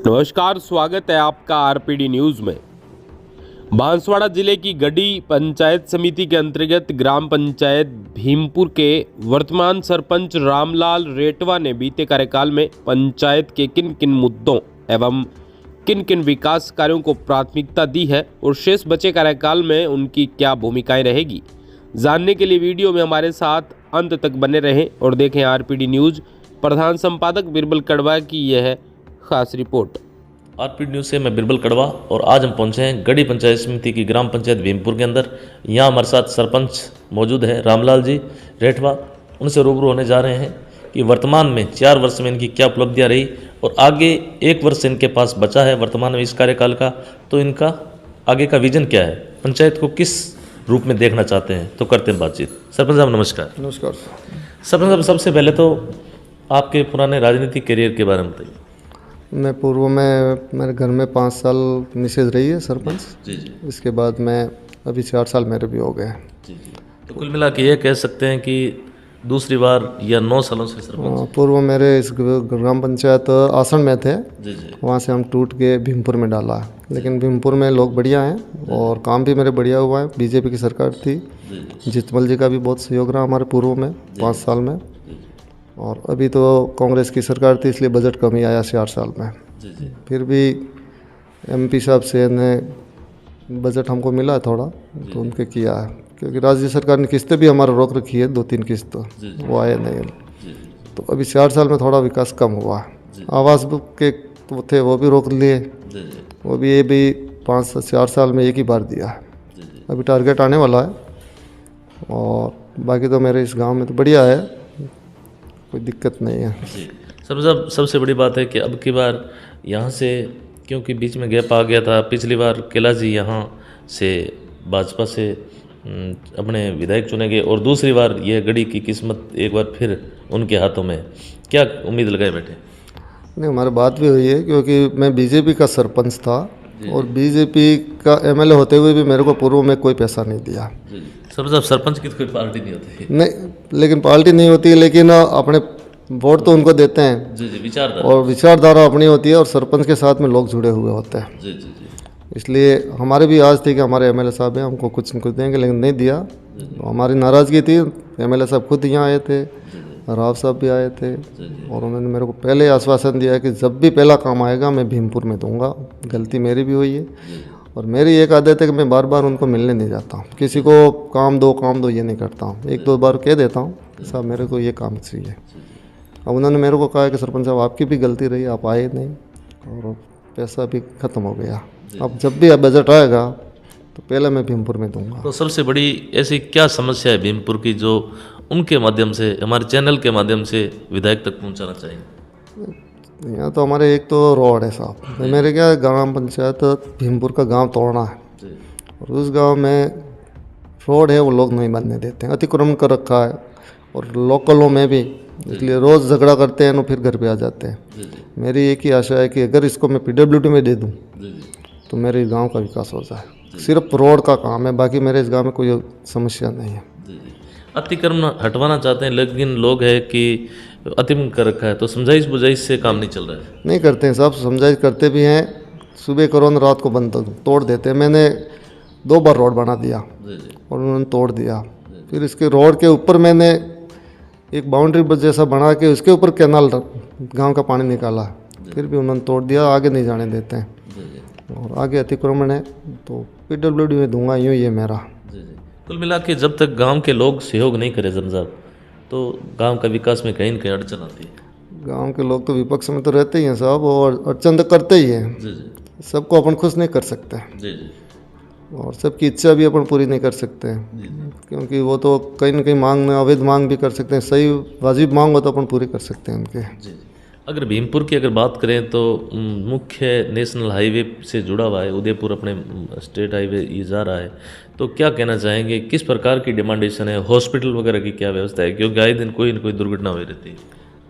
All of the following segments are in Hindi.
नमस्कार, स्वागत है आपका आरपीडी न्यूज में। बांसवाड़ा जिले की गढ़ी पंचायत समिति के अंतर्गत ग्राम पंचायत भीमपुर के वर्तमान सरपंच रामलाल रेटवा ने बीते कार्यकाल में पंचायत के किन किन मुद्दों एवं किन किन विकास कार्यों को प्राथमिकता दी है और शेष बचे कार्यकाल में उनकी क्या भूमिकाएं रहेगी, जानने के लिए वीडियो में हमारे साथ अंत तक बने रहें और देखें आरपीडी न्यूज। प्रधान संपादक बिरबल कड़वा की यह खास रिपोर्ट। आरपीडी न्यूज़ से मैं बिरबल कड़वा और आज हम पहुंचे हैं गढ़ी पंचायत समिति की ग्राम पंचायत भीमपुर के अंदर। यहाँ हमारे साथ सरपंच मौजूद है रामलाल जी रेटवा। उनसे रूबरू होने जा रहे हैं कि वर्तमान में 4 वर्ष में इनकी क्या उपलब्धियाँ रही और आगे 1 वर्ष इनके पास बचा है वर्तमान में इस कार्यकाल का, तो इनका आगे का विजन क्या है, पंचायत को किस रूप में देखना चाहते हैं। तो करते हैं बातचीत। सरपंच साहब नमस्कार। नमस्कार। सरपंच साहब, सबसे पहले तो आपके पुराने राजनीतिक करियर के बारे में बताइए। मैं पूर्व में मेरे घर में 5 साल मिसेज रही है सरपंच। जी जी इसके बाद मैं अभी 4 साल मेरे भी हो गए। जी जी। तो कुल मिला के ये कह सकते हैं कि दूसरी बार या 9 सालों से सरपंच। पूर्व मेरे इस ग्राम पंचायत आसन में थे, जी जी वहाँ से हम टूट के भीमपुर में डाला, लेकिन भीमपुर में लोग बढ़िया हैं और काम भी मेरे बढ़िया हुआ है। बीजेपी की सरकार थी, जितमल जी का भी बहुत सहयोग रहा हमारे पूर्व में 5 साल में, और अभी तो कांग्रेस की सरकार थी इसलिए बजट कम ही आया 4 साल में। जी जी। फिर भी एमपी साहब से ने बजट हमको मिला थोड़ा, तो उनके किया है, क्योंकि राज्य सरकार ने किस्तें भी हमारा रोक रखी है, 2-3 किस्त वो आए नहीं। तो अभी 4 साल में थोड़ा विकास कम हुआ। आवास के तो थे वो भी रोक लिए, वो भी ये भी 5-4 साल में एक ही बार दिया है। अभी टारगेट आने वाला है और बाकी तो मेरे इस गांव में तो बढ़िया है, कोई दिक्कत नहीं है। जी सबसे बड़ी बात है कि अब की बार यहाँ से, क्योंकि बीच में गैप आ गया था, पिछली बार किला जी यहाँ से भाजपा से अपने विधायक चुने गए और दूसरी बार यह गढ़ी की किस्मत एक बार फिर उनके हाथों में, क्या उम्मीद लगाए बैठे? नहीं, हमारी बात भी हुई है, क्योंकि मैं बीजेपी का सरपंच था और बीजेपी का एमएलए होते हुए भी मेरे को पूर्व में कोई पैसा नहीं दिया। सरपंच की तो कोई पार्टी नहीं होती। नहीं, लेकिन पार्टी नहीं होती, लेकिन अपने वोट तो उनको देते हैं। जी जी। विचारधारा और विचारधारा अपनी होती है और सरपंच के साथ में लोग जुड़े हुए होते हैं। जी जी जी। इसलिए हमारे भी आज थी कि हमारे एमएलए साहब हैं, हमको कुछ न कुछ देंगे, लेकिन नहीं दिया। तो हमारी नाराज़गी थी। एमएलए साहब खुद यहाँ आए थे, राव साहब भी आए थे, और उन्होंने मेरे को पहले आश्वासन दिया कि जब भी पहला काम आएगा मैं भीमपुर में दूंगा। गलती मेरी भी हुई है और मेरी एक आदत है कि मैं बार बार उनको मिलने नहीं जाता हूँ, किसी को काम दो ये नहीं करता हूँ। 1-2 बार कह देता हूँ साहब मेरे को ये काम चाहिए। अब उन्होंने मेरे को कहा कि सरपंच साहब आपकी भी गलती रही, आप आए नहीं और पैसा भी ख़त्म हो गया। अब जब भी बजट आएगा तो पहले मैं भीमपुर में दूंगा। तो सबसे बड़ी ऐसी क्या समस्या है भीमपुर की जो उनके माध्यम से, हमारे चैनल के माध्यम से विधायक तक पहुंचाना चाहिए? यहाँ तो हमारे एक तो रोड है साहब, मेरे क्या ग्राम पंचायत भीमपुर का गांव तोड़ना है और उस गांव में रोड है वो लोग नहीं बनने देते हैं, अतिक्रमण कर रखा है और लोकलों में भी, इसलिए रोज़ झगड़ा करते हैं और फिर घर पे आ जाते हैं। मेरी एक ही आशा है कि अगर इसको मैं पीडब्ल्यूडी में दे दूँ तो मेरे गांव का विकास हो जाए। सिर्फ रोड का काम है, बाकी मेरे इस गांव में कोई समस्या नहीं है। अतिक्रमण हटवाना चाहते हैं, लेकिन लोग है कि अतिक्रमण कर रखा है, तो समझाइश बुझाइश से काम नहीं चल रहा है। नहीं करते हैं साहब, समझाइश करते भी हैं, सुबह करो न रात को बंद तोड़ देते हैं। मैंने 2 बार रोड बना दिया और उन्होंने तोड़ दिया। फिर इसके रोड के ऊपर मैंने एक बाउंड्री जैसा बना के उसके ऊपर कैनाल गांव का पानी निकाला, फिर भी उन्होंने तोड़ दिया, आगे नहीं जाने देते हैं और आगे अतिक्रमण है तो पीडब्ल्यूडी में दूंगा, यूँ ही है मेरा। कुल मिला के जब तक गांव के लोग सहयोग नहीं करें साहब, तो गांव का विकास में कहीं न कहीं अड़चन आती है। गांव के लोग तो विपक्ष में तो रहते ही हैं साहब और अड़चन तो करते ही हैं। जी जी। सबको अपन खुश नहीं कर सकते जी जी। और सबकी इच्छा भी अपन पूरी नहीं कर सकते हैं, क्योंकि वो तो कहीं ना कहीं मांग में अवैध मांग भी कर सकते हैं। सही वाजिब मांग हो तो अपन पूरी कर सकते हैं उनके। जी। अगर भीमपुर की अगर बात करें तो मुख्य नेशनल हाईवे से जुड़ा हुआ है, उदयपुर अपने स्टेट हाईवे ये जा रहा है, तो क्या कहना चाहेंगे, किस प्रकार की डिमांडेशन है, हॉस्पिटल वगैरह की क्या व्यवस्था है, क्योंकि आए दिन कोई न कोई दुर्घटना हो रहती है?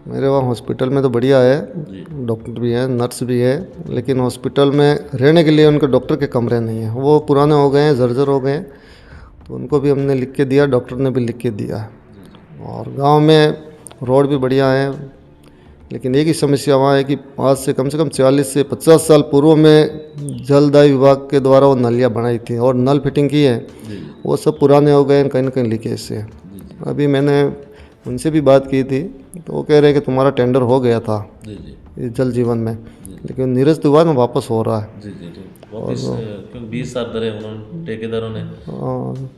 मेरे वहाँ हॉस्पिटल में तो बढ़िया है, डॉक्टर भी है, नर्स भी है, लेकिन हॉस्पिटल में रहने के लिए उनके डॉक्टर के कमरे नहीं हैं, वो पुराने हो गए हैं, जर्जर हो गए हैं, तो उनको भी हमने लिख के दिया, डॉक्टर ने भी लिख के दिया। और गांव में रोड भी बढ़िया है, लेकिन एक ही समस्या वहाँ है कि आज से कम 40 से 50 साल पूर्व में जलदाय विभाग के द्वारा वो नलियाँ बनाई थी और नल फिटिंग की है, वो सब पुराने हो गए हैं, कहीं ना कहीं लीकेज से। अभी मैंने उनसे भी बात की थी तो वो कह रहे हैं कि तुम्हारा टेंडर हो गया था इस जल जीवन में, लेकिन नीरज तिवारी में वापस हो रहा है। क्योंकि 20 साल धरे उन्होंने ठेकेदारों ने।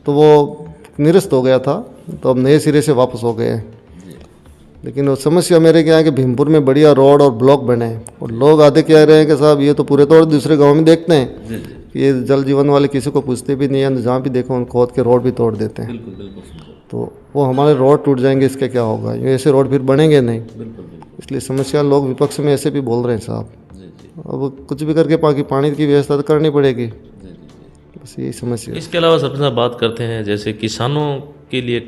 तो वो निरस्त हो गया था, तो अब नए सिरे से वापस हो गए हैं। लेकिन वो समस्या मेरे क्या है कि भीमपुर में बढ़िया रोड और ब्लॉक बने और लोग आते क्या रहे हैं कि साहब ये तो पूरे तौर दूसरे गांव में देखते हैं कि ये जल जीवन वाले किसी को पूछते भी नहीं है, जहाँ भी देखो उन खोद के रोड भी तोड़ देते हैं। तो वो हमारे रोड टूट जाएंगे, इसके क्या होगा, ये ऐसे रोड फिर बनेंगे नहीं। इसलिए समस्या लोग विपक्ष में ऐसे भी बोल रहे हैं साहब, अब कुछ भी करके पानी की व्यवस्था तो करनी पड़ेगी, बस यही समस्या। इसके अलावा सबसे ज़्यादा बात करते हैं जैसे किसानों के लिए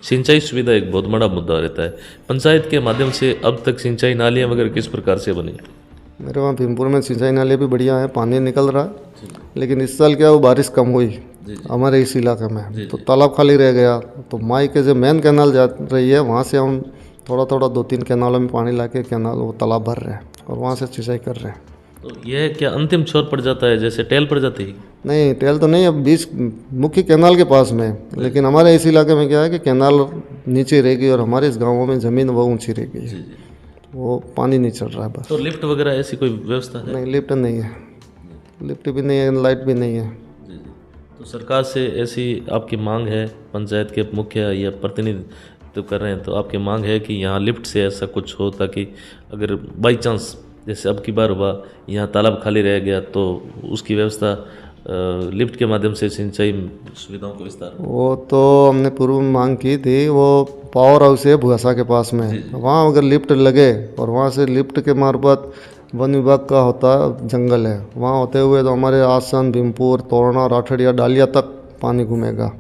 सिंचाई सुविधा एक बहुत बड़ा मुद्दा रहता है। पंचायत के माध्यम से अब तक सिंचाई नालियाँ वगैरह किस प्रकार से बनी? मेरे वहाँ भीमपुर में सिंचाई नाले भी बढ़िया है, पानी निकल रहा है, लेकिन इस साल क्या वो बारिश कम हुई हमारे इस इलाके में, तो तालाब खाली रह गया। तो माई के जो मेन कैनाल जा रही है वहाँ से हम थोड़ा 2-3 कैनालों में पानी ला के कैनाल वो तालाब भर रहे हैं और वहाँ से सिंचाई कर रहे हैं। तो यह क्या अंतिम छोर पड़ जाता है, जैसे टेल पड़ जाती है? नहीं, टेल तो नहीं, अब बीच मुख्य कैनाल के पास में, लेकिन हमारे इस इलाके में क्या है कि कैनाल नीचे रहेगी और हमारे इस गाँवों में ज़मीन वो ऊँची रहेगी, वो पानी नहीं चल रहा है बस। तो लिफ्ट वगैरह ऐसी कोई व्यवस्था है? नहीं, लिफ्ट नहीं है, लिफ्ट भी नहीं है, लाइट भी नहीं है। तो सरकार से ऐसी आपकी मांग है, पंचायत के मुखिया या प्रतिनिधित्व कर रहे हैं तो आपकी मांग है कि यहाँ लिफ्ट से ऐसा कुछ हो, ताकि अगर बाई चांस जैसे अब की बार हुआ यहाँ तालाब खाली रह गया तो उसकी व्यवस्था लिफ्ट के माध्यम से सिंचाई सुविधाओं को विस्तार। वो तो हमने पूर्व में मांग की थी, वो पावर हाउस है भुआसा के पास में, वहाँ अगर लिफ्ट लगे और वहाँ से लिफ्ट के मार्फत वन विभाग का होता जंगल है, वहाँ होते हुए तो हमारे आसन, भीमपुर, तोरना, राठड़िया, डालिया तक पानी घूमेगा।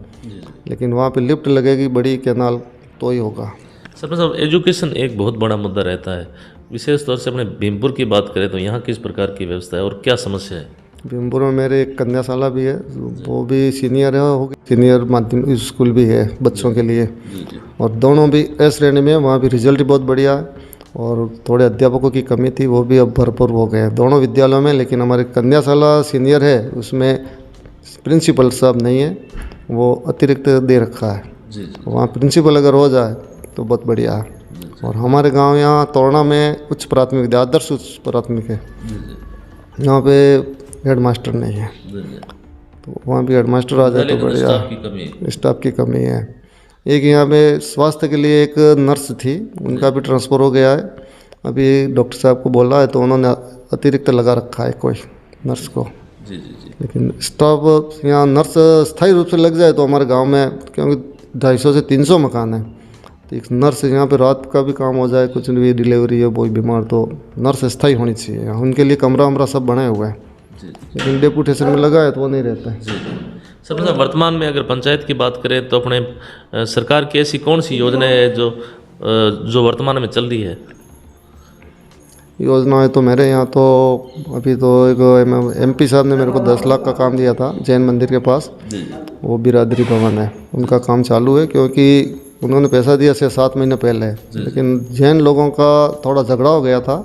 लेकिन वहाँ पे लिफ्ट लगेगी बड़ी कैनाल तो ही होगा। सरपंच साहब, एजुकेशन एक बहुत बड़ा मुद्दा रहता है, विशेष तौर से अपने भीमपुर की बात करें तो यहाँ किस प्रकार की व्यवस्था है और क्या समस्या है? भीमपुर में मेरे एक कन्याशाला भी है, वो भी सीनियर है, होगी सीनियर माध्यमिक स्कूल भी है बच्चों के लिए, और दोनों भी एस श्रेणी में। वहाँ भी रिजल्ट बहुत बढ़िया है और थोड़े अध्यापकों की कमी थी, वो भी अब भरपूर हो गए हैं दोनों विद्यालयों में। लेकिन हमारे कन्याशाला सीनियर है, उसमें प्रिंसिपल साहब नहीं है, वो अतिरिक्त दे रखा है। वहाँ प्रिंसिपल अगर हो जाए तो बहुत बढ़िया है। और हमारे गांव यहाँ तोरना में उच्च प्राथमिक विद्यालय, आदर्श उच्च प्राथमिक है, यहाँ पे हेड मास्टर नहीं है, तो वहाँ भी हेड मास्टर आ जाए तो बढ़िया। स्टाफ की कमी है। एक यहाँ पे स्वास्थ्य के लिए एक नर्स थी, उनका भी ट्रांसफ़र हो गया है, अभी डॉक्टर साहब को बोला है तो उन्होंने अतिरिक्त लगा रखा है कोई नर्स को। लेकिन स्टाफ यहाँ नर्स स्थायी रूप से लग जाए तो हमारे गांव में, क्योंकि 250 से 300 मकान है, तो एक नर्स यहाँ पे रात का भी काम हो जाए, कुछ भी डिलीवरी है कोई बीमार, तो नर्स स्थायी होनी चाहिए। उनके लिए कमरा वमरा सब बने हुए हैं, लेकिन डेपुटेशन में लगा है तो वो नहीं रहता है। सरपंच साहब, वर्तमान में अगर पंचायत की बात करें तो अपने सरकार की ऐसी कौन सी योजना है जो वर्तमान में चल रही है? योजना है तो मेरे यहाँ तो अभी तो एक MP साहब ने मेरे को 10 लाख का काम दिया था जैन मंदिर के पास, वो बिरादरी भवन है, उनका काम चालू है, क्योंकि उन्होंने पैसा दिया 6-7 महीने पहले, लेकिन जैन लोगों का थोड़ा झगड़ा हो गया था।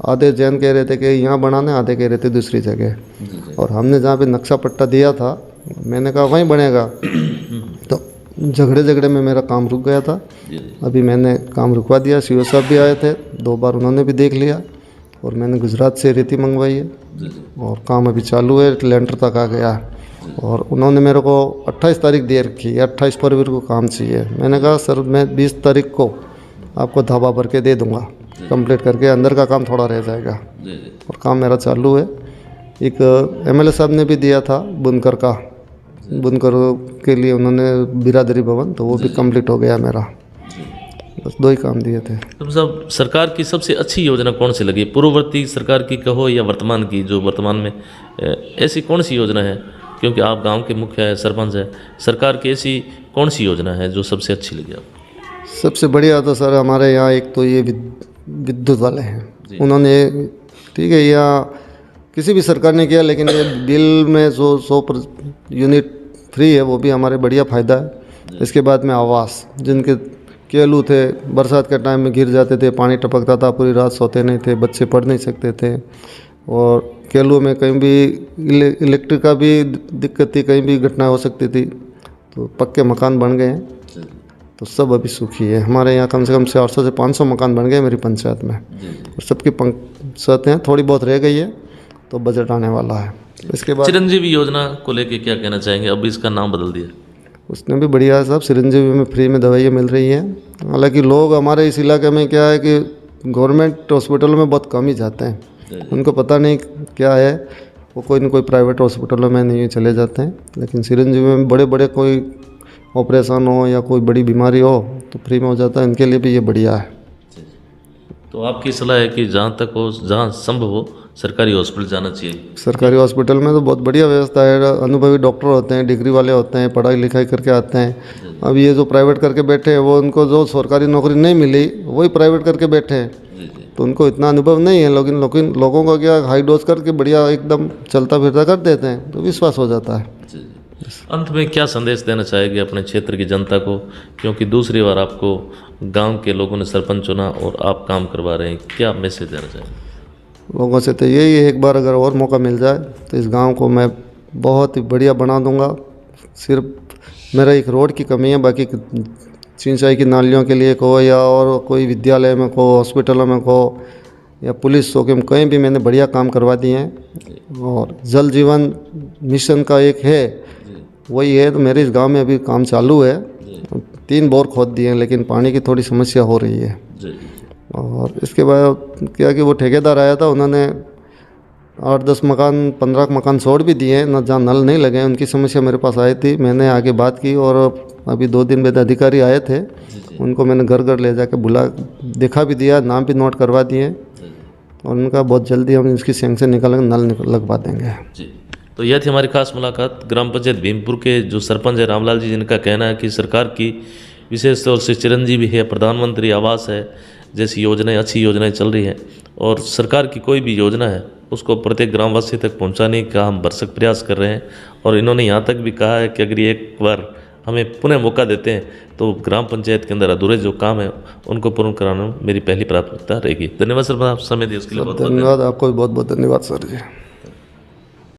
आधे जैन कह रहे थे कि यहाँ बनाने, आधे कह रहे थे दूसरी जगह, और हमने जहाँ पे नक्शा पट्टा दिया था मैंने कहा वहीं बनेगा, तो झगड़े में मेरा काम रुक गया था। अभी मैंने काम रुकवा दिया, CO साहब भी आए थे 2 बार, उन्होंने भी देख लिया, और मैंने गुजरात से रेती मंगवाई है और काम अभी चालू है, लेंटर तक आ गया है। और उन्होंने मेरे को 28 तारीख दे रखी है, 28 फरवरी को काम चाहिए। मैंने कहा सर मैं 20 तारीख को आपको धाबा भर के दे दूँगा, कंप्लीट करके, अंदर का काम थोड़ा रह जाएगा, और काम मेरा चालू है। एक MLA साहब ने भी दिया था बुनकर का, बुनकर के लिए उन्होंने बिरादरी भवन, तो वो भी कंप्लीट हो गया मेरा, बस 2 ही काम दिए थे। तो साहब, सरकार की सबसे अच्छी योजना कौन सी लगी, पूर्ववर्ती सरकार की कहो या वर्तमान की, जो वर्तमान में ऐसी कौन सी योजना है, क्योंकि आप गांव के मुखिया है, सरपंच है, सरकार की ऐसी कौन सी योजना है जो सबसे अच्छी लगी आपको? सबसे बढ़िया तो सर हमारे यहाँ एक तो ये विद्युत वाले हैं, उन्होंने, ठीक है, यहाँ किसी भी सरकार ने किया, लेकिन ये बिल में जो 100 यूनिट फ्री है वो भी हमारे बढ़िया फ़ायदा है। इसके बाद में आवास, जिनके केलू थे, बरसात के टाइम में गिर जाते थे, पानी टपकता था, पूरी रात सोते नहीं थे, बच्चे पढ़ नहीं सकते थे। और केलू में कहीं भी इलेक्ट्रिक का भी दिक्कत थी, कहीं भी घटना हो सकती थी। तो पक्के मकान बन गए हैं, तो सब अभी सुखी है। हमारे यहाँ कम से कम 400 से 500 मकान बन गए मेरी पंचायत में, और सबकी पंचायतें थोड़ी बहुत रह गई है, तो बजट आने वाला है। इसके बाद चिरंजीवी योजना को लेके क्या कहना चाहेंगे? अब इसका नाम बदल दिया। उसने भी बढ़िया है साहब, चिरंजीवी में फ्री में दवाइयाँ मिल रही हैं। हालांकि लोग हमारे इस इलाके में क्या है कि गवर्नमेंट हॉस्पिटलों में बहुत कम ही जाते हैं, उनको पता नहीं क्या है, वो कोई न कोई प्राइवेट हॉस्पिटलों में नहीं चले जाते हैं। लेकिन चिरंजीवी में बड़े बड़े कोई ऑपरेशन हो या कोई बड़ी बीमारी हो तो फ्री में हो जाता है, इनके लिए भी ये बढ़िया है। तो आपकी सलाह है कि जहाँ तक हो, जहाँ संभव हो, सरकारी हॉस्पिटल जाना चाहिए। सरकारी हॉस्पिटल में तो बहुत बढ़िया व्यवस्था है, अनुभवी डॉक्टर होते हैं, डिग्री वाले होते हैं, पढ़ाई लिखाई करके आते हैं। अब ये जो प्राइवेट करके बैठे हैं, वो उनको जो सरकारी नौकरी नहीं मिली वही प्राइवेट करके बैठे हैं, तो उनको इतना अनुभव नहीं है। लेकिन लोगों को क्या हाई डोज करके बढ़िया एकदम चलता फिरता कर देते हैं, तो विश्वास हो जाता है। अंत में क्या संदेश देना चाहेंगे अपने क्षेत्र की जनता को, क्योंकि दूसरी बार आपको गांव के लोगों ने सरपंच चुना और आप काम करवा रहे हैं, क्या मैसेज देना चाहेंगे? लोगों से तो यही है, एक बार अगर और मौका मिल जाए तो इस गांव को मैं बहुत ही बढ़िया बना दूंगा। सिर्फ मेरा एक रोड की कमी है, बाकी सिंचाई की नालियों के लिए को, या और कोई विद्यालय में को, हॉस्पिटलों में को, या पुलिस चौकी में, कहीं भी मैंने बढ़िया काम करवा दिए हैं। और जल जीवन मिशन का एक है, वही है, तो मेरे इस गांव में अभी काम चालू है। 3 बोर खोद दिए हैं, लेकिन पानी की थोड़ी समस्या हो रही है। और इसके बाद क्या कि वो ठेकेदार आया था, उन्होंने 8-10 मकान 15 मकान छोड़ भी दिए हैं न, जहाँ नल नहीं लगे हैं। उनकी समस्या मेरे पास आई थी, मैंने आगे बात की, और अभी 2 दिन बाद अधिकारी आए थे, उनको मैंने घर घर ले जाकर दिखा भी दिया, नाम भी नोट करवा दिए, और उनका बहुत जल्दी हम इसकी सैंक्शन निकालेंगे, नल लगवा देंगे। जी, तो यह थी हमारी खास मुलाकात ग्राम पंचायत भीमपुर के जो सरपंच है रामलाल जी, जिनका कहना है कि सरकार की विशेष तौर से चिरंजीवी है, प्रधानमंत्री आवास है जैसी योजनाएं, अच्छी योजनाएं चल रही हैं, और सरकार की कोई भी योजना है उसको प्रत्येक ग्रामवासी तक पहुंचाने का हम भरसक प्रयास कर रहे हैं। और इन्होंने यहाँ तक भी कहा है कि अगर एक बार हमें पुनः मौका देते हैं तो ग्राम पंचायत के अंदर अधूरे जो काम है उनको पूर्ण कराना मेरी पहली प्राथमिकता रहेगी। धन्यवाद सर, आप समय दिए उसके लिए बहुत धन्यवाद। आपको भी बहुत बहुत धन्यवाद सर जी।